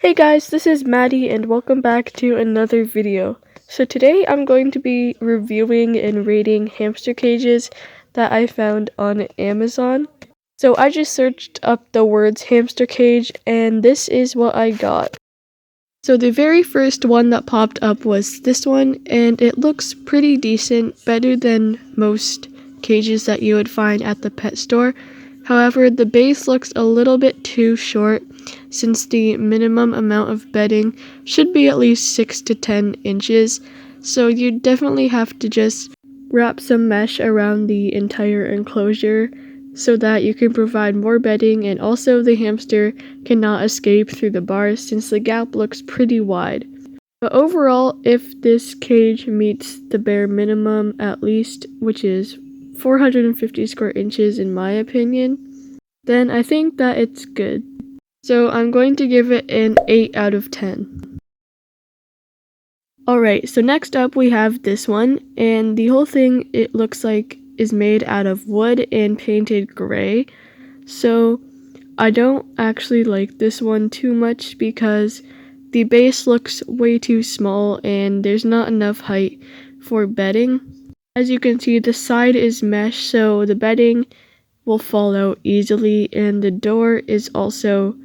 Hey guys, this is Maddie and welcome back to another video. So today I'm going to be reviewing and rating hamster cages that I found on Amazon. So I just searched up the words hamster cage and this is what I got. So the very first one that popped up was this one, and it looks pretty decent, better than most cages that you would find at the pet store. However, the base looks a little bit too short since the minimum amount of bedding should be at least 6 to 10 inches. So you definitely have to just wrap some mesh around the entire enclosure so that you can provide more bedding, and also the hamster cannot escape through the bars since the gap looks pretty wide. But overall, if this cage meets the bare minimum at least, which is 450 square inches in my opinion, then I think that it's good. So I'm going to give it an 8 out of 10. Alright, so next up we have this one, and the whole thing, it looks like, is made out of wood and painted gray. So I don't actually like this one too much because the base looks way too small and there's not enough height for bedding. As you can see, the side is mesh, so the bedding will fall out easily, and the door is also,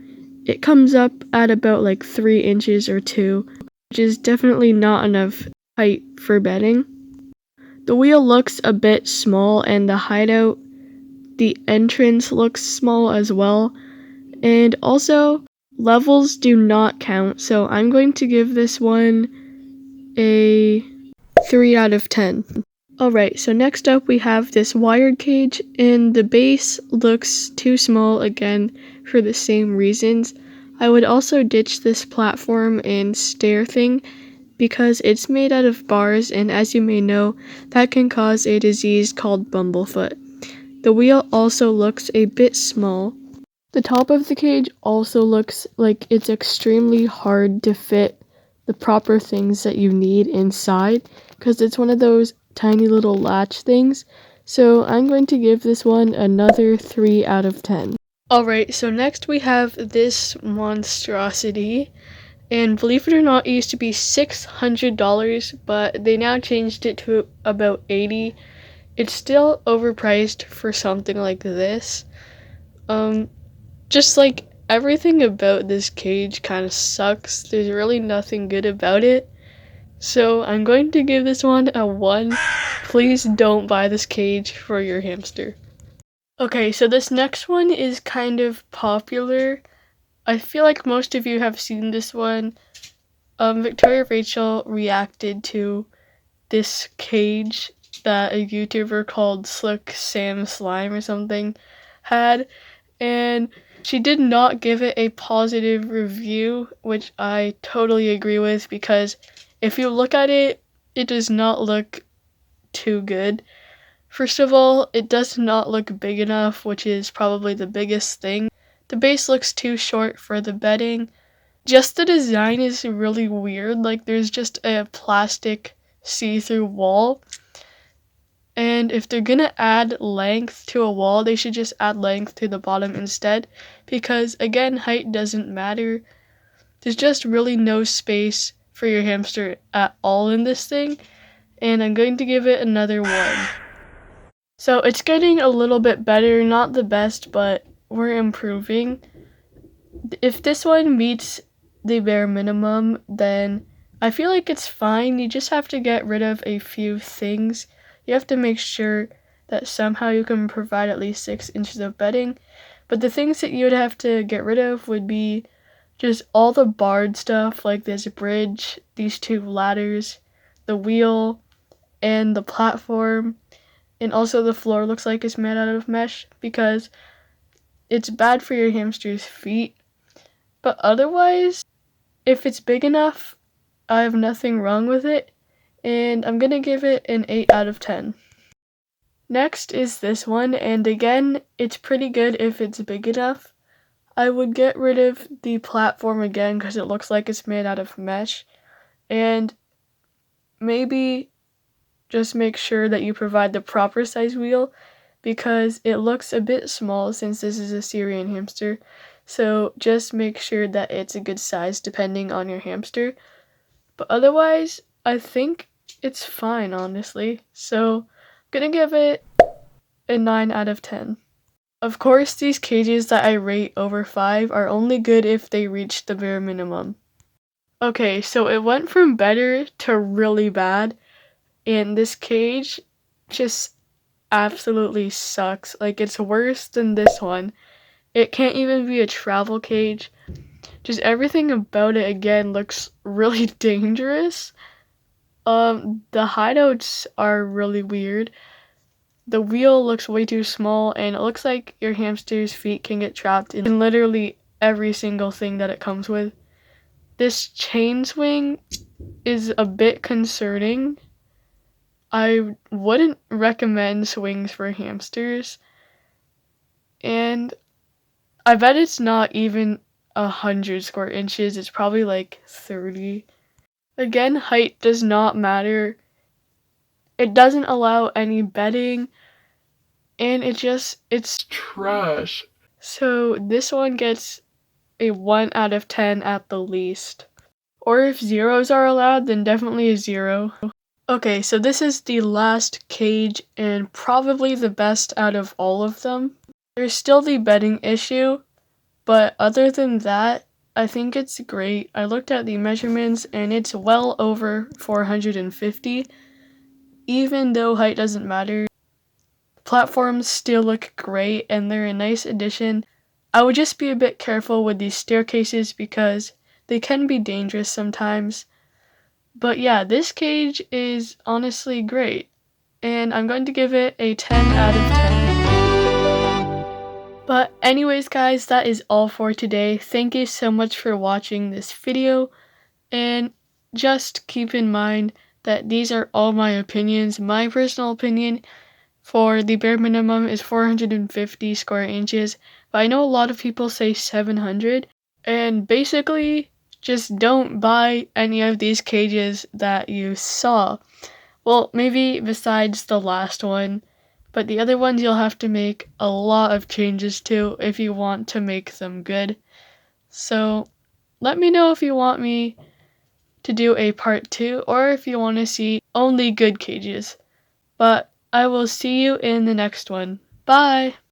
it comes up at about like 3 inches or 2, which is definitely not enough height for bedding. The wheel looks a bit small, and the hideout, the entrance looks small as well, and also levels do not count, so I'm going to give this one a 3 out of 10. Alright, so next up we have this wired cage, and the base looks too small again for the same reasons. I would also ditch this platform and stair thing because it's made out of bars, and as you may know, that can cause a disease called bumblefoot. The wheel also looks a bit small. The top of the cage also looks like it's extremely hard to fit the proper things that you need inside because it's one of those tiny little latch things. So I'm going to give this one another 3 out of 10. Alright, so next we have this monstrosity. And believe it or not, it used to be $600, but they now changed it to about $80. It's still overpriced for something like this. Just like everything about this cage kind of sucks. There's really nothing good about it. So I'm going to give this one a 1. Please don't buy this cage for your hamster. Okay, so this next one is kind of popular. I feel like most of you have seen this one. Victoria Rachel reacted to this cage that a YouTuber called Slick Sam Slime or something had, and she did not give it a positive review, which I totally agree with because if you look at it, it does not look too good. First of all, it does not look big enough, which is probably the biggest thing. The base looks too short for the bedding. Just the design is really weird, like there's just a plastic see-through wall. And if they're gonna add length to a wall, they should just add length to the bottom instead, because again, height doesn't matter. There's just really no space for your hamster at all in this thing, and I'm going to give it another 1. So it's getting a little bit better, not the best, but we're improving. If this one meets the bare minimum, then I feel like it's fine. You just have to get rid of a few things. You have to make sure that somehow you can provide at least 6 inches of bedding. But the things that you would have to get rid of would be just all the barred stuff, like this bridge, these 2 ladders, the wheel, and the platform. And also the floor looks like it's made out of mesh because it's bad for your hamster's feet. But otherwise, if it's big enough, I have nothing wrong with it, and I'm gonna give it an 8 out of 10. Next is this one, and again, it's pretty good if it's big enough. I would get rid of the platform again because it looks like it's made out of mesh, and maybe just make sure that you provide the proper size wheel because it looks a bit small since this is a Syrian hamster. So just make sure that it's a good size depending on your hamster. But otherwise, I think it's fine, honestly. So I'm gonna give it a 9 out of 10. Of course, these cages that I rate over 5 are only good if they reach the bare minimum. Okay, so it went from better to really bad, and this cage just absolutely sucks. Like, it's worse than this one. It can't even be a travel cage. Just everything about it again looks really dangerous. The hideouts are really weird. The wheel looks way too small, and it looks like your hamster's feet can get trapped in literally every single thing that it comes with. This chain swing is a bit concerning. I wouldn't recommend swings for hamsters, and I bet it's not even 100 square inches. It's probably like 30. Again, height does not matter. It doesn't allow any bedding, and it's trash. So this one gets a 1 out of 10 at the least. Or if zeros are allowed, then definitely a 0. Okay, so this is the last cage and probably the best out of all of them. There's still the bedding issue, but other than that, I think it's great. I looked at the measurements and it's well over 450. Even though height doesn't matter, platforms still look great and they're a nice addition. I would just be a bit careful with these staircases because they can be dangerous sometimes. But yeah, this cage is honestly great, and I'm going to give it a 10 out of 10. But anyways guys, that is all for today. Thank you so much for watching this video, and just keep in mind that these are all my opinions. My personal opinion for the bare minimum is 450 square inches, but I know a lot of people say 700, and basically just don't buy any of these cages that you saw. Well, maybe besides the last one, but the other ones you'll have to make a lot of changes to if you want to make them good. So let me know if you want me to do a part 2 or if you want to see only good cages. But I will see you in the next one. Bye!